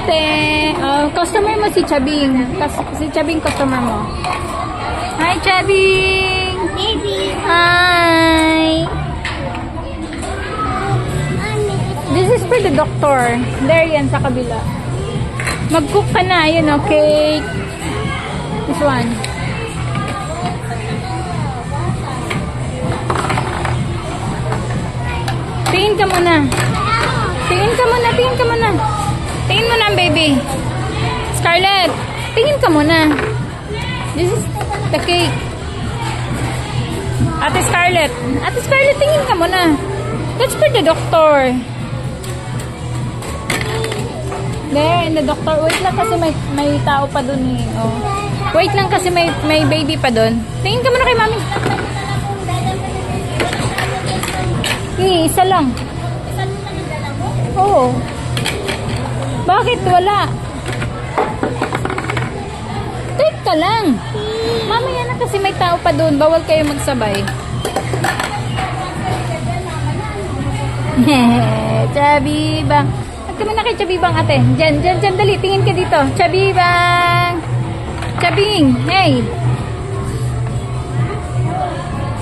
ate. Customer mo si Chabing. Si Chabing customer mo. Hi, Chabing. Baby. Hi. This is for the doctor. There yan sa kabila. Mag-cook ka na. Yun, okay. This one. Tingin ka muna. Tingin ka muna. Tingin ka muna. Tingin mo na, baby. Scarlett, tingin ka muna. This is the cake. Ate Scarlett. Ate Scarlett, tingin ka muna. That's for the doctor. There, and the doctor. Wait lang kasi may tao pa dun eh. Oh. Wait lang kasi may baby pa dun. Tingin ka muna kay mami. Isa lang. Oo. Bakit wala? Take ka lang. Mamaya na kasi may tao pa doon. Bawal kayo magsabay. Chubby Bang. Nagkama na kay Chubby Bang, ate. Diyan, dali. Tingin ka dito. Chubby Bang. Chubbing. Hey.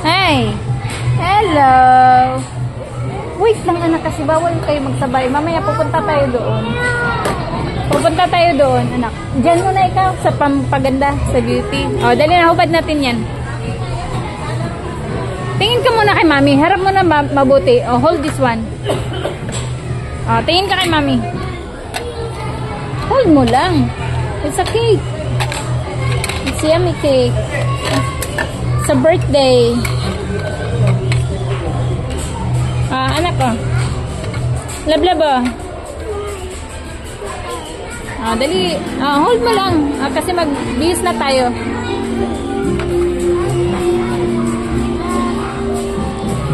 Hey. Hello. Wait lang, anak, kasi bawal kayo magsabay. Mamaya pupunta tayo doon. Pupunta tayo doon, anak. Diyan muna ikaw sa pampaganda, sa beauty. O, dali na, hubad natin yan. Tingin ka muna kay mami. Harap mo na mabuti. O, hold this one. O, tingin ka kay mami. Hold mo lang. It's a cake. It's a yummy cake. It's a birthday. Anak ko. Lablab dali. Hold mo lang. Kasi mag-bihis na tayo.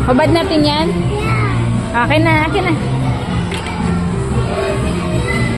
Hubad natin yan. Okay na.